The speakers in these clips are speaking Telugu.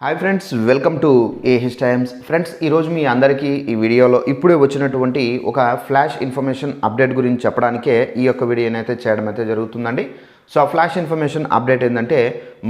Hi friends, welcome to AH times. Friends, ఈరోజు మీ అందరికీ ఈ వీడియోలో ఇప్పుడే వచ్చినటువంటి ఒక ఫ్లాష్ ఇన్ఫర్మేషన్ అప్డేట్ గురించి చెప్పడానికే ఈ యొక్క వీడియోని అయితే చేయడం అయితే జరుగుతుందండి. సో ఆ ఫ్లాష్ ఇన్ఫర్మేషన్ అప్డేట్ ఏంటంటే,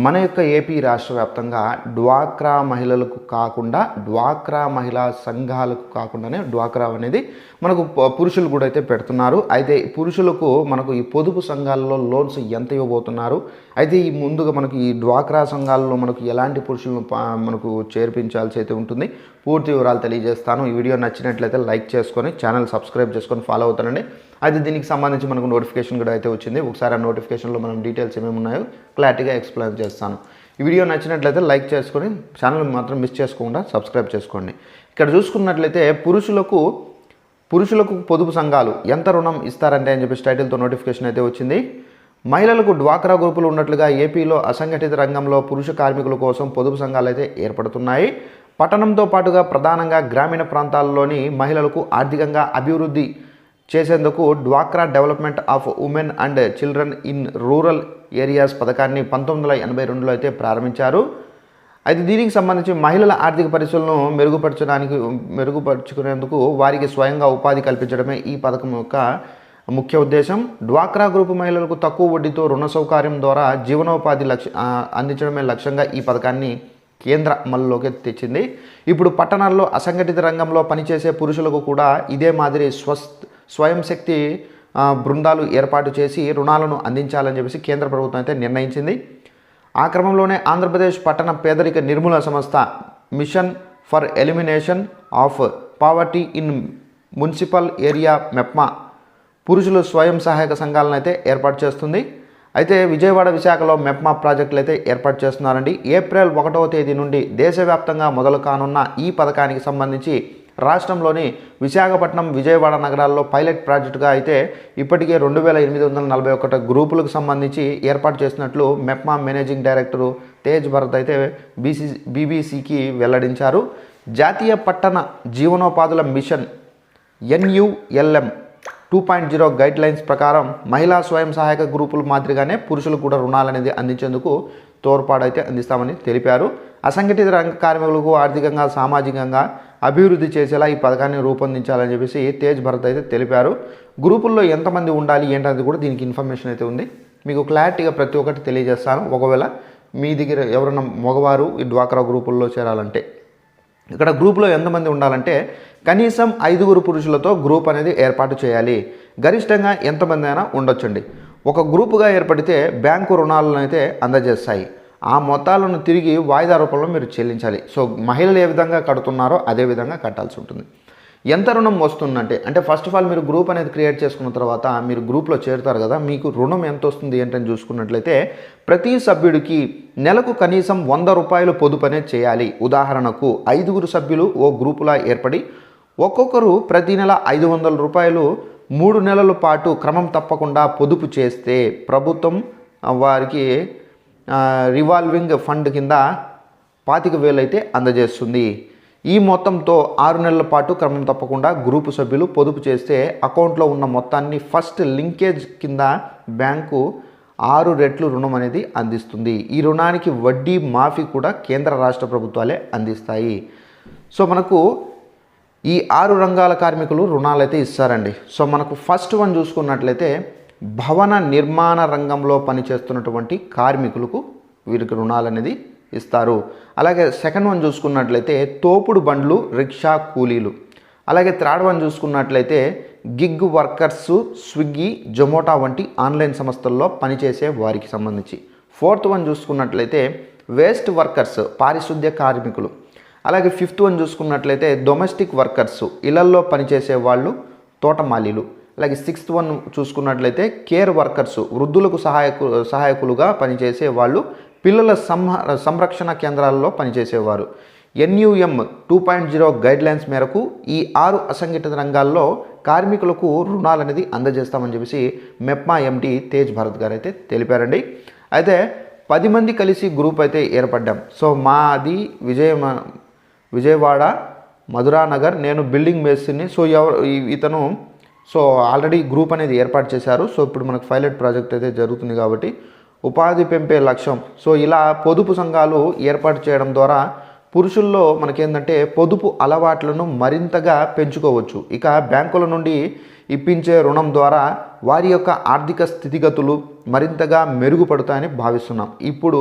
మన యొక్క ఏపీ రాష్ట్ర వ్యాప్తంగా డ్వాక్రా మహిళలకు కాకుండా, డ్వాక్రా మహిళా సంఘాలకు కాకుండానే డ్వాక్రా అనేది మనకు పురుషులు కూడా అయితే పెడుతున్నారు. అయితే పురుషులకు మనకు ఈ పొదుపు సంఘాలలో లోన్స్ ఎంత ఇవ్వబోతున్నారు, అయితే ఈ ముందుగా మనకు ఈ డ్వాక్రా సంఘాలలో మనకు ఎలాంటి పురుషులను మనకు చేర్పించాల్సి అయితే ఉంటుంది, పూర్తి వివరాలు తెలియజేస్తాను. ఈ వీడియో నచ్చినట్లయితే లైక్ చేసుకొని ఛానల్ సబ్స్క్రైబ్ చేసుకొని ఫాలో అవుతానండి. అయితే దీనికి సంబంధించి మనకు నోటిఫికేషన్ కూడా అయితే వచ్చింది. ఒకసారి ఆ నోటిఫికేషన్లో మనం డీటెయిల్స్ ఏమేమి ఉన్నాయో క్లారిటీగా ఎక్స్ప్లెయిన్ చేస్తాను. ఈ వీడియో నచ్చినట్లయితే లైక్ చేసుకొని ఛానల్ మాత్రం మిస్ చేసుకోకుండా సబ్స్క్రైబ్ చేసుకోండి. ఇక్కడ చూసుకున్నట్లయితే పురుషులకు పొదుపు సంఘాలు ఎంత రుణం ఇస్తారంటే అని చెప్పి టైటిల్తో నోటిఫికేషన్ అయితే వచ్చింది. మహిళలకు డ్వాక్రా గ్రూపులు ఉన్నట్లుగా ఏపీలో అసంఘటిత రంగంలో పురుష కార్మికుల కోసం పొదుపు సంఘాలు అయితే ఏర్పడుతున్నాయి. పట్టణంతో పాటుగా ప్రధానంగా గ్రామీణ ప్రాంతాల్లోని మహిళలకు ఆర్థికంగా అభివృద్ధి చేసేందుకు డ్వాక్రా development of women and children in rural areas పథకాన్ని 1982లో అయితే ప్రారంభించారు. అయితే దీనికి సంబంధించి మహిళల ఆర్థిక పరిస్థితులను మెరుగుపరుచుకునేందుకు వారికి స్వయంగా ఉపాధి కల్పించడమే ఈ పథకం యొక్క ముఖ్య ఉద్దేశం. డ్వాక్రా గ్రూపు మహిళలకు తక్కువ వడ్డీతో రుణ సౌకర్యం ద్వారా జీవనోపాధి అందించడమే లక్ష్యంగా ఈ పథకాన్ని కేంద్ర అమలులోకి తెచ్చింది. ఇప్పుడు పట్టణాల్లో అసంఘటిత రంగంలో పనిచేసే పురుషులకు కూడా ఇదే మాదిరి స్వయం శక్తి బృందాలు ఏర్పాటు చేసి రుణాలను అందించాలని చెప్పేసి కేంద్ర ప్రభుత్వం అయితే నిర్ణయించింది. ఆ క్రమంలోనే ఆంధ్రప్రదేశ్ పట్టణ పేదరిక నిర్మూలన సంస్థ mission for elimination of poverty in municipal area MEPMA పురుషుల స్వయం సహాయక సంఘాలను అయితే ఏర్పాటు చేస్తుంది. అయితే విజయవాడ, విశాఖలో మెప్మా ప్రాజెక్టులు అయితే ఏర్పాటు చేస్తున్నారండి. ఏప్రిల్ 1వ తేదీ నుండి దేశవ్యాప్తంగా మొదలు కానున్న ఈ పథకానికి సంబంధించి రాష్ట్రంలోని విశాఖపట్నం, విజయవాడ నగరాల్లో పైలట్ ప్రాజెక్టుగా అయితే ఇప్పటికే 2841 గ్రూపులకు సంబంధించి ఏర్పాటు చేసినట్లు మెప్మా మేనేజింగ్ డైరెక్టరు తేజ్ భరత్ అయితే బీబీసీకి వెల్లడించారు. జాతీయ పట్టణ జీవనోపాధుల మిషన్ NULM 2.0 గైడ్ లైన్స్ ప్రకారం మహిళా స్వయం సహాయక గ్రూపుల మాదిరిగానే పురుషులు కూడా రుణాలు అనేది అందించేందుకు తోడ్పాటైతే అందిస్తామని తెలిపారు. అసంఘటిత రంగ కార్మికులకు ఆర్థికంగా, సామాజికంగా అభివృద్ధి చేసేలా ఈ పథకాన్ని రూపొందించాలని చెప్పేసి తేజ్ భరత్ అయితే తెలిపారు. గ్రూపుల్లో ఎంతమంది ఉండాలి ఏంటనేది కూడా దీనికి ఇన్ఫర్మేషన్ అయితే ఉంది. మీకు క్లారిటీగా ప్రతి ఒక్కటి తెలియజేస్తాను. ఒకవేళ మీ దగ్గర ఎవరైనా మగవారు ఈ డ్వాక్రా గ్రూపుల్లో చేరాలంటే, ఇక్కడ గ్రూపులో ఎంతమంది ఉండాలంటే కనీసం 5 పురుషులతో గ్రూప్ అనేది ఏర్పాటు చేయాలి. గరిష్టంగా ఎంతమంది అయినా ఉండొచ్చండి. ఒక గ్రూపుగా ఏర్పడితే బ్యాంకు రుణాలను అయితే అందజేస్తాయి. ఆ మొత్తాలను తిరిగి వాయిదా రూపంలో మీరు చెల్లించాలి. సో మహిళలు ఏ విధంగా కడుతున్నారో అదే విధంగా కట్టాల్సి ఉంటుంది. ఎంత రుణం వస్తుందంటే ఫస్ట్ ఆఫ్ ఆల్ మీరు గ్రూప్ అనేది క్రియేట్ చేసుకున్న తర్వాత మీరు గ్రూప్లో చేరుతారు కదా, మీకు రుణం ఎంత వస్తుంది ఏంటని చూసుకున్నట్లయితే ప్రతి సభ్యుడికి నెలకు కనీసం 100 రూపాయలు పొదుపు అనేది చేయాలి. ఉదాహరణకు 5 సభ్యులు ఓ గ్రూపులా ఏర్పడి ఒక్కొక్కరు ప్రతి నెల 500 రూపాయలు 3 నెలల పాటు క్రమం తప్పకుండా పొదుపు చేస్తే ప్రభుత్వం వారికి రివాల్వింగ్ ఫండ్ కింద 25,000 అయితే అందజేస్తుంది. ఈ మొత్తంతో 6 నెలల పాటు క్రమం తప్పకుండా గ్రూపు సభ్యులు పొదుపు చేస్తే అకౌంట్లో ఉన్న మొత్తాన్ని ఫస్ట్ లింకేజ్ కింద బ్యాంకు 6 రెట్లు రుణం అనేది అందిస్తుంది. ఈ రుణానికి వడ్డీ మాఫీ కూడా కేంద్ర రాష్ట్ర ప్రభుత్వాలే అందిస్తాయి. సో మనకు ఈ 6 రంగాల కార్మికులు రుణాలు అయితే ఇస్తారండి. సో మనకు ఫస్ట్ వన్ చూసుకున్నట్లయితే భవన నిర్మాణ రంగంలో పనిచేస్తున్నటువంటి కార్మికులకు వీరికి రుణాలు అనేది ఇస్తారు. అలాగే సెకండ్ వన్ చూసుకున్నట్లయితే తోపుడు బండ్లు, రిక్షా కూలీలు. అలాగే థర్డ్ వన్ చూసుకున్నట్లయితే గిగ్ వర్కర్సు, స్విగ్గీ, జొమాటో వంటి ఆన్లైన్ సంస్థల్లో పనిచేసే వారికి సంబంధించి. ఫోర్త్ వన్ చూసుకున్నట్లయితే వేస్ట్ వర్కర్స్, పారిశుద్ధ్య కార్మికులు. అలాగే ఫిఫ్త్ వన్ చూసుకున్నట్లయితే డొమెస్టిక్ వర్కర్సు, ఇళ్లల్లో పనిచేసే వాళ్ళు, తోటమాలీలు. అలాగే సిక్స్త్ వన్ చూసుకున్నట్లయితే కేర్ వర్కర్సు, వృద్ధులకు సహాయకులుగా పనిచేసే వాళ్ళు, పిల్లల సంరక్షణ కేంద్రాల్లో పనిచేసేవారు. NUM 2.0 గైడ్ లైన్స్ మేరకు ఈ 6 అసంఘటిత రంగాల్లో కార్మికులకు రుణాలు అనేది అందజేస్తామని చెప్పేసి మెప్మా MD తేజ్ భరత్ గారు అయితే తెలిపారండి. అయితే 10 మంది కలిసి గ్రూప్ అయితే ఏర్పడ్డాం. సో మాది విజయవాడ, మధురానగర్, నేను బిల్డింగ్ మేస్త్రిని. సో ఇతను ఆల్రెడీ గ్రూప్ అనేది ఏర్పాటు చేశారు. సో ఇప్పుడు మనకు పైలట్ ప్రాజెక్ట్ అయితే జరుగుతుంది కాబట్టి ఉపాధి పెంపే లక్ష్యం. సో ఇలా పొదుపు సంఘాలు ఏర్పాటు చేయడం ద్వారా పురుషుల్లో మనకేంటంటే పొదుపు అలవాట్లను మరింతగా పెంచుకోవచ్చు. ఇక బ్యాంకుల నుండి ఇప్పించే రుణం ద్వారా వారి యొక్క ఆర్థిక స్థితిగతులు మరింతగా మెరుగుపడతాయని భావిస్తున్నాం. ఇప్పుడు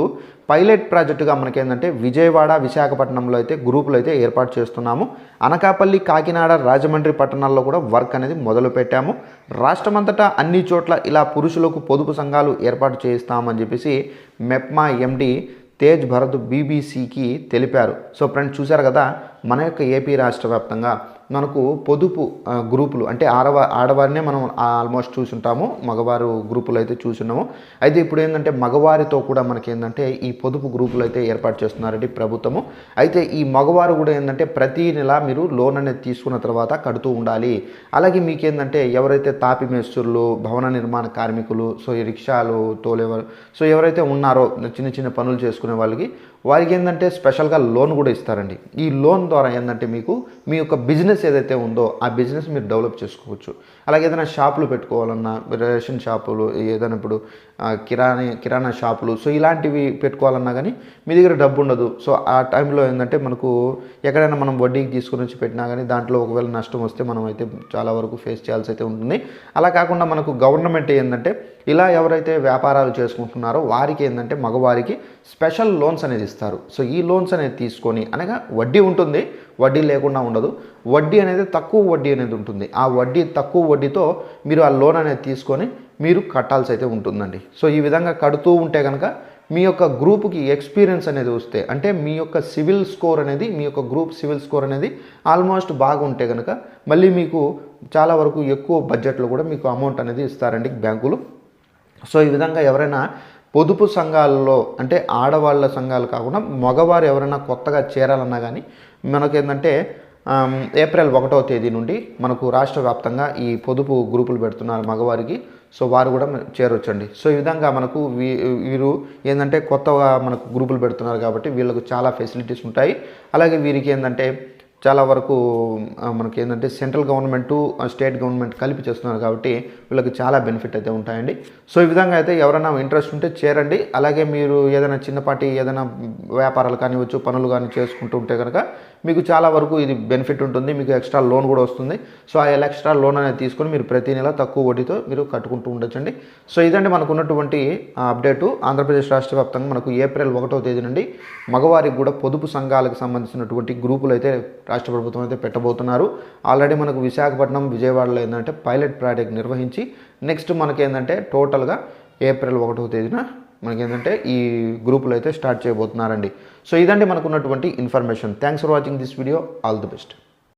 పైలట్ ప్రాజెక్టుగా మనకేంటంటే విజయవాడ, విశాఖపట్నంలో అయితే గ్రూపులు అయితే ఏర్పాటు చేస్తున్నాము. అనకాపల్లి, కాకినాడ, రాజమండ్రి పట్టణాల్లో కూడా వర్క్ అనేది మొదలు పెట్టాము. రాష్ట్రమంతటా అన్ని చోట్ల ఇలా పురుషులకు పొదుపు సంఘాలు ఏర్పాటు చేయిస్తామని చెప్పేసి మెప్మా ఎండి తేజ్ భరత్ బీబీసీకి తెలిపారు. సో ఫ్రెండ్స్, చూశారు కదా, మన యొక్క ఏపీ రాష్ట్ర వ్యాప్తంగా మనకు పొదుపు గ్రూపులు అంటే ఆడవారినే మనం ఆల్మోస్ట్ చూసుంటాము, మగవారు గ్రూపులు అయితే చూసున్నాము. అయితే ఇప్పుడు ఏంటంటే మగవారితో కూడా మనకి ఏంటంటే ఈ పొదుపు గ్రూపులు అయితే ఏర్పాటు చేస్తున్నారండి ప్రభుత్వము. అయితే ఈ మగవారు కూడా ఏంటంటే ప్రతి నెల మీరు లోన్ అనేది తీసుకున్న తర్వాత కడుతూ ఉండాలి. అలాగే మీకేంటంటే ఎవరైతే తాపి మేస్త్రులు, భవన నిర్మాణ కార్మికులు, సో ఈ రిక్షాలు తోలేవారు, సో ఎవరైతే ఉన్నారో చిన్న చిన్న పనులు చేసుకునే వాళ్ళకి వారికి ఏంటంటే స్పెషల్గా లోన్ కూడా ఇస్తారండి. ఈ లోన్ ద్వారా ఏంటంటే మీకు మీ యొక్క బిజినెస్ ఏదైతే ఉందో ఆ బిజినెస్ మీరు డెవలప్ చేసుకోవచ్చు. అలాగే ఏదైనా షాపులు పెట్టుకోవాలన్నా, రేషన్ షాపులు, ఏదైనా ఇప్పుడు కిరాణా షాపులు, సో ఇలాంటివి పెట్టుకోవాలన్నా కానీ మీ దగ్గర డబ్బు ఉండదు. సో ఆ టైంలో ఏంటంటే మనకు ఎక్కడైనా మనం వడ్డీకి తీసుకుని వచ్చి పెట్టినా కానీ దాంట్లో ఒకవేళ నష్టం వస్తే మనం అయితే చాలా వరకు ఫేస్ చేయాల్సి అయితే ఉంటుంది. అలా కాకుండా మనకు గవర్నమెంట్ ఏంటంటే ఇలా ఎవరైతే వ్యాపారాలు చేసుకుంటున్నారో వారికి ఏంటంటే మగవారికి స్పెషల్ లోన్స్ అనేది ఇస్తారు. సో ఈ లోన్స్ అనేది తీసుకొని, అనగా వడ్డీ ఉంటుంది, వడ్డీ లేకుండా ఉండదు, వడ్డీ అనేది తక్కువ వడ్డీ అనేది ఉంటుంది. ఆ వడ్డీ తక్కువ వడ్డీతో మీరు ఆ లోన్ అనేది తీసుకొని మీరు కట్టాల్సి అయితే ఉంటుందండి. సో ఈ విధంగా కడుతూ ఉంటే కనుక మీ యొక్క గ్రూప్కి ఎక్స్పీరియన్స్ అనేది వస్తే, అంటే మీ యొక్క సివిల్ స్కోర్ అనేది, మీ యొక్క గ్రూప్ సివిల్ స్కోర్ అనేది ఆల్మోస్ట్ బాగుంటే కనుక మళ్ళీ మీకు చాలా వరకు ఎక్కువ బడ్జెట్లో కూడా మీకు అమౌంట్ అనేది ఇస్తారండి బ్యాంకులు. సో ఈ విధంగా ఎవరైనా పొదుపు సంఘాలలో, అంటే ఆడవాళ్ళ సంఘాలు కాకుండా మగవారు ఎవరైనా కొత్తగా చేరాలన్నా కానీ మనకేంటంటే ఏప్రిల్ 1వ తేదీ నుండి మనకు రాష్ట్ర వ్యాప్తంగా ఈ పొదుపు గ్రూపులు పెడుతున్నారు మగవారికి. సో వారు కూడా చేరొచ్చండి. సో ఈ విధంగా మనకు వీరు ఏంటంటే కొత్తగా మనకు గ్రూపులు పెడుతున్నారు కాబట్టి వీళ్ళకు చాలా ఫెసిలిటీస్ ఉంటాయి. అలాగే వీరికి ఏంటంటే చాలా వరకు మనకి ఏంటంటే సెంట్రల్ గవర్నమెంటు, స్టేట్ గవర్నమెంట్ కలిపి చేస్తున్నారు కాబట్టి వీళ్ళకి చాలా బెనిఫిట్ అయితే ఉంటాయండి. సో ఈ విధంగా అయితే ఎవరైనా ఇంట్రెస్ట్ ఉంటే చేరండి. అలాగే మీరు ఏదైనా చిన్నపాటి ఏదైనా వ్యాపారాలు కానివచ్చు, పనులు కానీ చేసుకుంటూ ఉంటే కనుక మీకు చాలా వరకు ఇది బెనిఫిట్ ఉంటుంది. మీకు ఎక్స్ట్రా లోన్ కూడా వస్తుంది. సో ఆ ఎక్స్ట్రా లోన్ అనేది తీసుకొని మీరు ప్రతి నెల తక్కువ వడ్డీతో మీరు కట్టుకుంటూ ఉండొచ్చండి. సో ఇదంటే మనకు ఉన్నటువంటి అప్డేటు. ఆంధ్రప్రదేశ్ రాష్ట్ర వ్యాప్తంగా మనకు ఏప్రిల్ 1వ తేదీ నుండి మగవారికి కూడా పొదుపు సంఘాలకు సంబంధించినటువంటి గ్రూపులు అయితే రాష్ట్ర ప్రభుత్వం అయితే పెట్టబోతున్నారు. ఆల్రెడీ మనకు విశాఖపట్నం, విజయవాడలో ఏంటంటే పైలట్ ప్రాజెక్ట్ నిర్వహించి నెక్స్ట్ మనకేంటంటే టోటల్గా ఏప్రిల్ 1వ తేదీన మనకేంటంటే ఈ గ్రూపులు అయితే స్టార్ట్ చేయబోతున్నారండి. సో ఇదంటే మనకు ఉన్నటువంటి information. Thanks for watching this video. All the best.